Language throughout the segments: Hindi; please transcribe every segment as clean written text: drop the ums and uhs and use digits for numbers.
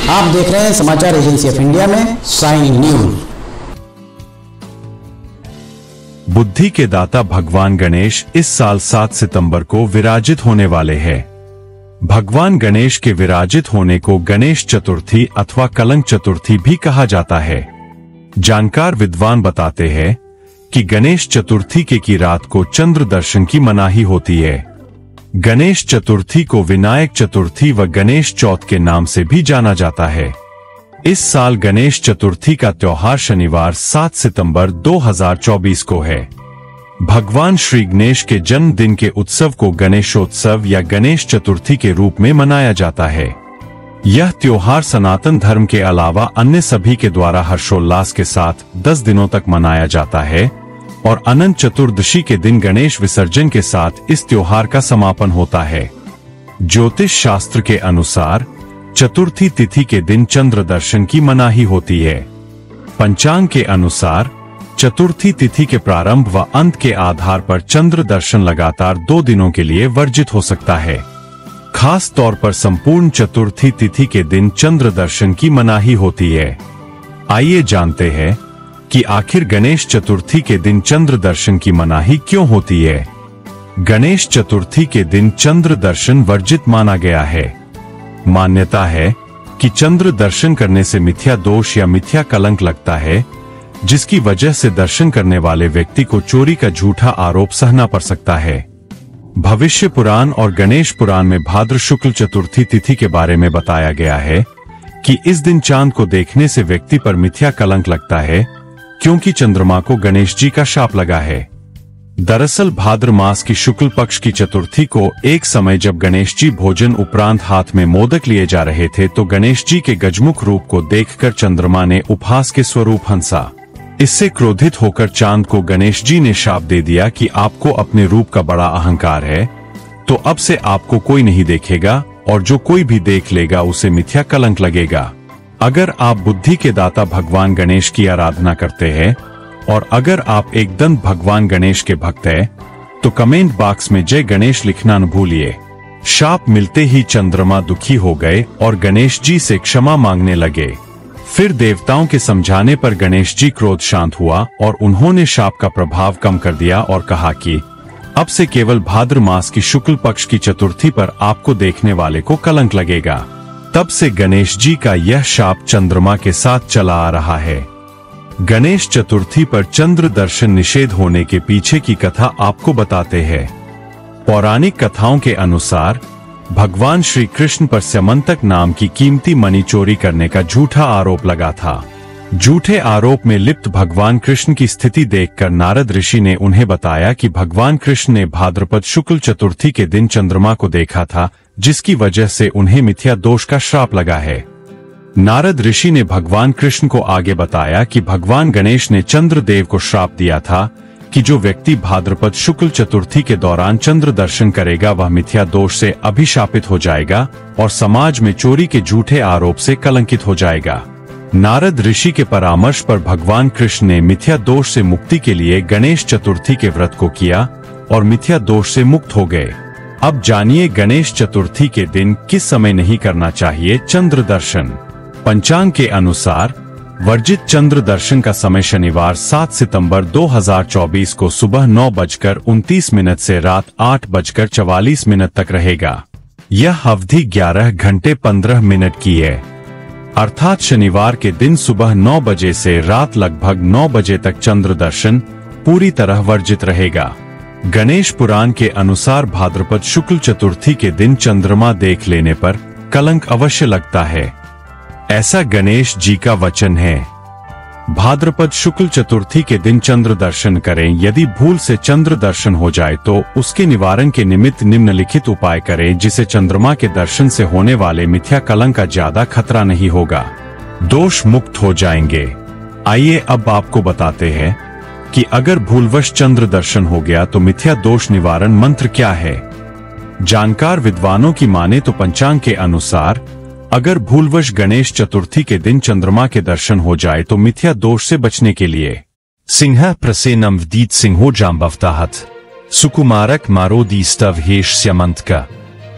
आप देख रहे हैं समाचार एजेंसी ऑफ इंडिया में साइन न्यूज। बुद्धि के दाता भगवान गणेश इस साल 7 सितंबर को विराजित होने वाले हैं। भगवान गणेश के विराजित होने को गणेश चतुर्थी अथवा कलंक चतुर्थी भी कहा जाता है। जानकार विद्वान बताते हैं कि गणेश चतुर्थी की रात को चंद्र दर्शन की मनाही होती है। गणेश चतुर्थी को विनायक चतुर्थी व गणेश चौथ के नाम से भी जाना जाता है। इस साल गणेश चतुर्थी का त्योहार शनिवार 7 सितंबर 2024 को है। भगवान श्री गणेश के जन्मदिन के उत्सव को गणेशोत्सव या गणेश चतुर्थी के रूप में मनाया जाता है। यह त्योहार सनातन धर्म के अलावा अन्य सभी के द्वारा हर्षोल्लास के साथ 10 दिनों तक मनाया जाता है और अनंत चतुर्दशी के दिन गणेश विसर्जन के साथ इस त्योहार का समापन होता है। ज्योतिष शास्त्र के अनुसार चतुर्थी तिथि के दिन चंद्र दर्शन की मनाही होती है। पंचांग के अनुसार चतुर्थी तिथि के प्रारंभ व अंत के आधार पर चंद्र दर्शन लगातार 2 दिनों के लिए वर्जित हो सकता है। खास तौर पर संपूर्ण चतुर्थी तिथि के दिन चंद्र दर्शन की मनाही होती है। आइए जानते हैं कि आखिर गणेश चतुर्थी के दिन चंद्र दर्शन की मनाही क्यों होती है। गणेश चतुर्थी के दिन चंद्र दर्शन वर्जित माना गया है। मान्यता है कि चंद्र दर्शन करने से मिथ्या दोष या मिथ्या कलंक लगता है, जिसकी वजह से दर्शन करने वाले व्यक्ति को चोरी का झूठा आरोप सहना पड़ सकता है। भविष्य पुराण और गणेश पुराण में भाद्र शुक्ल चतुर्थी तिथि के बारे में बताया गया है कि इस दिन चांद को देखने से व्यक्ति पर मिथ्या कलंक लगता है, क्योंकि चंद्रमा को गणेश जी का शाप लगा है। दरअसल भाद्र मास की शुक्ल पक्ष की चतुर्थी को एक समय जब गणेश जी भोजन उपरांत हाथ में मोदक लिए जा रहे थे तो गणेश जी के गजमुख रूप को देखकर चंद्रमा ने उपहास के स्वरूप हंसा। इससे क्रोधित होकर चांद को गणेश जी ने शाप दे दिया कि आपको अपने रूप का बड़ा अहंकार है, तो अब से आपको कोई नहीं देखेगा और जो कोई भी देख लेगा उसे मिथ्या कलंक लगेगा। अगर आप बुद्धि के दाता भगवान गणेश की आराधना करते हैं और अगर आप एकदम भगवान गणेश के भक्त हैं, तो कमेंट बॉक्स में जय गणेश लिखना न भूलिए। शाप मिलते ही चंद्रमा दुखी हो गए और गणेश जी से क्षमा मांगने लगे। फिर देवताओं के समझाने पर गणेश जी क्रोध शांत हुआ और उन्होंने शाप का प्रभाव कम कर दिया और कहा कि अब से केवल भाद्र मास की शुक्ल पक्ष की चतुर्थी पर आपको देखने वाले को कलंक लगेगा। तब से गणेश जी का यह शाप चंद्रमा के साथ चला आ रहा है। गणेश चतुर्थी पर चंद्र दर्शन निषेध होने के पीछे की कथा आपको बताते हैं। पौराणिक कथाओं के अनुसार भगवान श्री कृष्ण पर स्यमंतक नाम की कीमती मणि चोरी करने का झूठा आरोप लगा था। झूठे आरोप में लिप्त भगवान कृष्ण की स्थिति देखकर नारद ऋषि ने उन्हें बताया कि भगवान कृष्ण ने भाद्रपद शुक्ल चतुर्थी के दिन चंद्रमा को देखा था, जिसकी वजह से उन्हें मिथ्या दोष का श्राप लगा है। नारद ऋषि ने भगवान कृष्ण को आगे बताया कि भगवान गणेश ने चंद्रदेव को श्राप दिया था कि जो व्यक्ति भाद्रपद शुक्ल चतुर्थी के दौरान चंद्र दर्शन करेगा वह मिथ्या दोष से अभिशापित हो जाएगा और समाज में चोरी के झूठे आरोप से कलंकित हो जाएगा। नारद ऋषि के परामर्श पर भगवान कृष्ण ने मिथ्या दोष से मुक्ति के लिए गणेश चतुर्थी के व्रत को किया और मिथ्या दोष से मुक्त हो गए। अब जानिए गणेश चतुर्थी के दिन किस समय नहीं करना चाहिए चंद्र दर्शन। पंचांग के अनुसार वर्जित चंद्र दर्शन का समय शनिवार 7 सितंबर 2024 को सुबह 9:29 से रात 8:44 तक रहेगा। यह अवधि 11 घंटे 15 मिनट की है, अर्थात शनिवार के दिन सुबह 9 बजे से रात लगभग 9 बजे तक चंद्र दर्शन पूरी तरह वर्जित रहेगा। गणेश पुराण के अनुसार भाद्रपद शुक्ल चतुर्थी के दिन चंद्रमा देख लेने पर कलंक अवश्य लगता है, ऐसा गणेश जी का वचन है। भाद्रपद शुक्ल चतुर्थी के दिन चंद्र दर्शन करें। यदि भूल से चंद्र दर्शन हो जाए तो उसके निवारण के निमित्त निम्नलिखित उपाय करें, जिसे चंद्रमा के दर्शन से होने वाले मिथ्या कलंक का ज्यादा खतरा नहीं होगा, दोष मुक्त हो जाएंगे। आइए अब आपको बताते हैं कि अगर भूलवश चंद्र दर्शन हो गया तो मिथ्या दोष निवारण मंत्र क्या है। जानकार विद्वानों की माने तो पंचांग के अनुसार अगर भूलवश गणेश चतुर्थी के दिन चंद्रमा के दर्शन हो जाए तो मिथ्या दोष से बचने के लिए सिंह प्रसेनम वदीत सिंहो जाम्बवताहत सुकुमारक मारोदी स्तव हेश स्यमंत का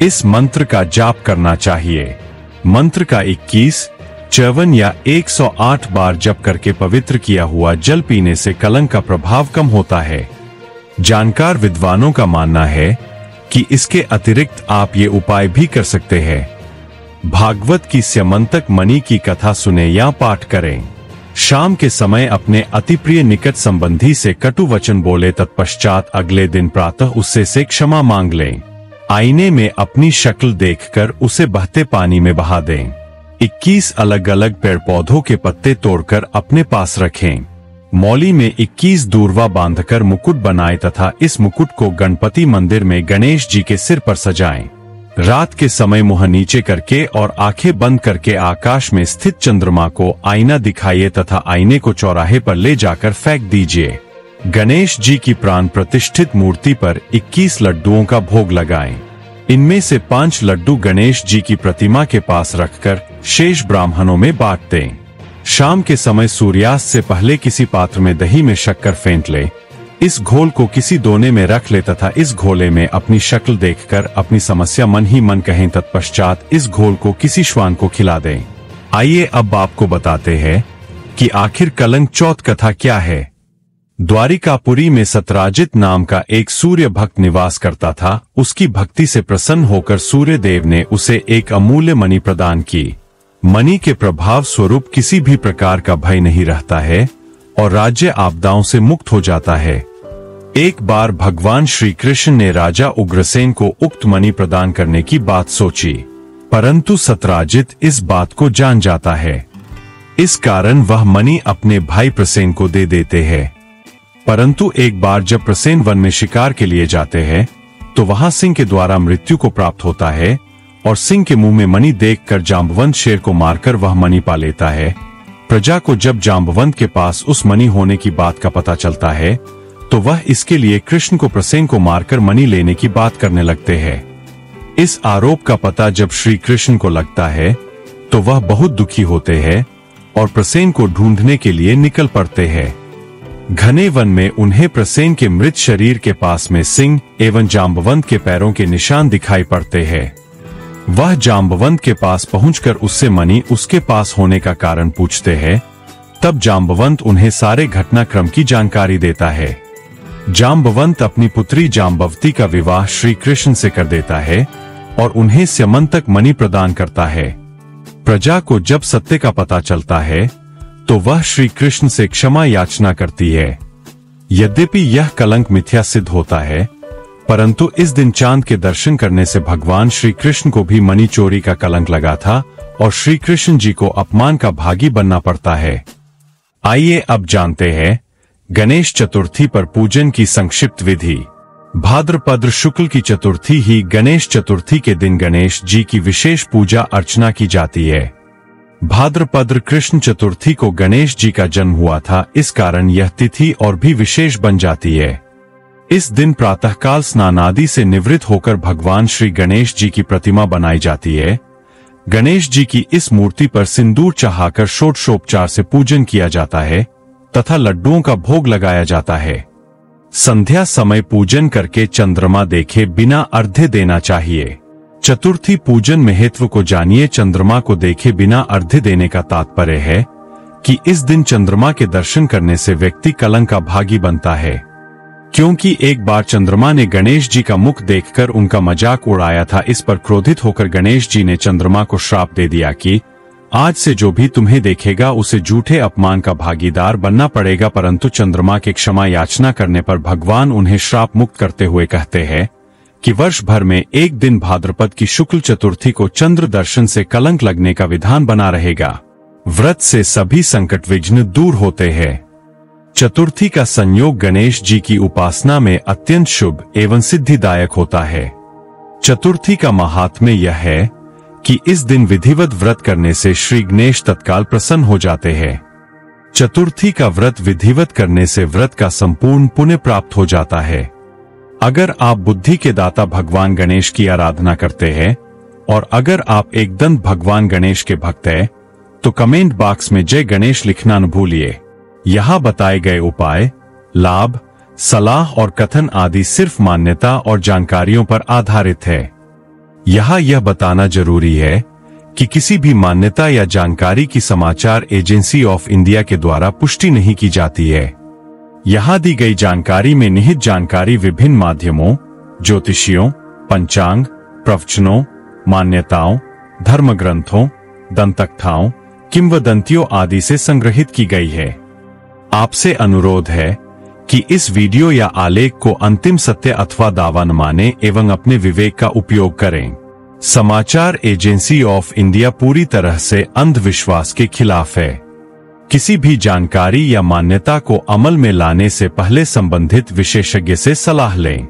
इस मंत्र का जाप करना चाहिए। मंत्र का 21, 54 या 108 बार जप करके पवित्र किया हुआ जल पीने से कलंक का प्रभाव कम होता है। जानकार विद्वानों का मानना है कि इसके अतिरिक्त आप ये उपाय भी कर सकते हैं। भागवत की स्यमंतक मणि की कथा सुने या पाठ करें। शाम के समय अपने अति प्रिय निकट संबंधी से कटु वचन बोले, तत्पश्चात अगले दिन प्रातः उससे से क्षमा मांग लें। आईने में अपनी शक्ल देखकर उसे बहते पानी में बहा दें। 21 अलग अलग पेड़ पौधों के पत्ते तोड़कर अपने पास रखें। मौली में 21 दूर्वा बांधकर मुकुट बनाएं तथा इस मुकुट को गणपति मंदिर में गणेश जी के सिर पर सजाएं। रात के समय मुंह नीचे करके और आंखें बंद करके आकाश में स्थित चंद्रमा को आईना दिखाइए तथा आईने को चौराहे पर ले जाकर फेंक दीजिए। गणेश जी की प्राण प्रतिष्ठित मूर्ति पर 21 लड्डुओं का भोग लगाएं। इनमें से 5 लड्डू गणेश जी की प्रतिमा के पास रखकर शेष ब्राह्मणों में बांट दें। शाम के समय सूर्यास्त से पहले किसी पात्र में दही में शक्कर फेंट ले। इस घोल को किसी दोने में रख ले तथा इस घोले में अपनी शक्ल देखकर अपनी समस्या मन ही मन कहें। तत्पश्चात इस घोल को किसी श्वान को खिला दें। आइए अब आपको बताते हैं कि आखिर कलंक चौथ कथा क्या है। द्वारिकापुरी में सतराजित नाम का एक सूर्य भक्त निवास करता था। उसकी भक्ति से प्रसन्न होकर सूर्य देव ने उसे एक अमूल्य मणि प्रदान की। मणि के प्रभाव स्वरूप किसी भी प्रकार का भय नहीं रहता है और राज्य आपदाओं से मुक्त हो जाता है। एक बार भगवान श्री कृष्ण ने राजा उग्रसेन को उक्त मणि प्रदान करने की बात सोची, परंतु सतराजित इस बात को जान जाता है। इस कारण वह मणि अपने भाई प्रसेन को दे देते हैं। परंतु एक बार जब प्रसेन वन में शिकार के लिए जाते हैं तो वहां सिंह के द्वारा मृत्यु को प्राप्त होता है और सिंह के मुंह में मणि देखकर जांबवंत शेर को मारकर वह मणि पा लेता है। प्रजा को जब जांबवंत के पास उस मणि होने की बात का पता चलता है तो वह इसके लिए कृष्ण को प्रसेन को मारकर मणि लेने की बात करने लगते हैं। इस आरोप का पता जब श्री कृष्ण को लगता है तो वह बहुत दुखी होते हैं और प्रसेन को ढूंढने के लिए निकल पड़ते हैं। घने वन में उन्हें प्रसेन के मृत शरीर के पास में सिंह एवं जांबवंत के पैरों के निशान दिखाई पड़ते हैं। वह जांबवंत के पास पहुंचकर उससे मणि उसके पास होने का कारण पूछते हैं। तब जांबवंत उन्हें सारे घटनाक्रम की जानकारी देता है। जांबवंत अपनी पुत्री जांबवती का विवाह श्री कृष्ण से कर देता है और उन्हें स्यमंतक मणि प्रदान करता है। प्रजा को जब सत्य का पता चलता है तो वह श्री कृष्ण से क्षमा याचना करती है। यद्यपि यह कलंक मिथ्या सिद्ध होता है, परंतु इस दिन चांद के दर्शन करने से भगवान श्री कृष्ण को भी मणि चोरी का कलंक लगा था और श्री कृष्ण जी को अपमान का भागी बनना पड़ता है। आइए अब जानते हैं गणेश चतुर्थी पर पूजन की संक्षिप्त विधि। भाद्रपद शुक्ल की चतुर्थी ही गणेश चतुर्थी के दिन गणेश जी की विशेष पूजा अर्चना की जाती है। भाद्रपद कृष्ण चतुर्थी को गणेश जी का जन्म हुआ था, इस कारण यह तिथि और भी विशेष बन जाती है। इस दिन प्रातःकाल स्नान आदि से निवृत्त होकर भगवान श्री गणेश जी की प्रतिमा बनाई जाती है। गणेश जी की इस मूर्ति पर सिंदूर चढ़ाकर षोडशोपचार से पूजन किया जाता है तथा लड्डुओं का भोग लगाया जाता है। संध्या समय पूजन करके चंद्रमा देखे बिना अर्घ्य देना चाहिए। चतुर्थी पूजन महत्व को जानिए। चंद्रमा को देखे बिना अर्घ्य देने का तात्पर्य है कि इस दिन चंद्रमा के दर्शन करने से व्यक्ति कलंक का भागी बनता है, क्योंकि एक बार चंद्रमा ने गणेश जी का मुख देखकर उनका मजाक उड़ाया था। इस पर क्रोधित होकर गणेश जी ने चंद्रमा को श्राप दे दिया कि आज से जो भी तुम्हें देखेगा उसे झूठे अपमान का भागीदार बनना पड़ेगा। परंतु चंद्रमा के क्षमा याचना करने पर भगवान उन्हें श्राप मुक्त करते हुए कहते हैं कि वर्ष भर में एक दिन भाद्रपद की शुक्ल चतुर्थी को चंद्र दर्शन से कलंक लगने का विधान बना रहेगा। व्रत से सभी संकट विघ्न दूर होते हैं। चतुर्थी का संयोग गणेश जी की उपासना में अत्यंत शुभ एवं सिद्धिदायक होता है। चतुर्थी का महात्म्य यह है कि इस दिन विधिवत व्रत करने से श्री गणेश तत्काल प्रसन्न हो जाते हैं। चतुर्थी का व्रत विधिवत करने से व्रत का संपूर्ण पुण्य प्राप्त हो जाता है। अगर आप बुद्धि के दाता भगवान गणेश की आराधना करते हैं और अगर आप एकदम भगवान गणेश के भक्त हैं तो कमेंट बॉक्स में जय गणेश लिखना न भूलिए। यहाँ बताए गए उपाय, लाभ, सलाह और कथन आदि सिर्फ मान्यता और जानकारियों पर आधारित है। यहाँ यह बताना जरूरी है कि किसी भी मान्यता या जानकारी की समाचार एजेंसी ऑफ इंडिया के द्वारा पुष्टि नहीं की जाती है। यहां दी गई जानकारी में निहित जानकारी विभिन्न माध्यमों, ज्योतिषियों, पंचांग, प्रवचनों, मान्यताओं, धर्म ग्रंथों, दंतकथाओं, किंवदंतियों आदि से संग्रहित की गई है। आपसे अनुरोध है कि इस वीडियो या आलेख को अंतिम सत्य अथवा दावा न माने एवं अपने विवेक का उपयोग करें। समाचार एजेंसी ऑफ इंडिया पूरी तरह से अंधविश्वास के खिलाफ है। किसी भी जानकारी या मान्यता को अमल में लाने से पहले संबंधित विशेषज्ञ से सलाह लें।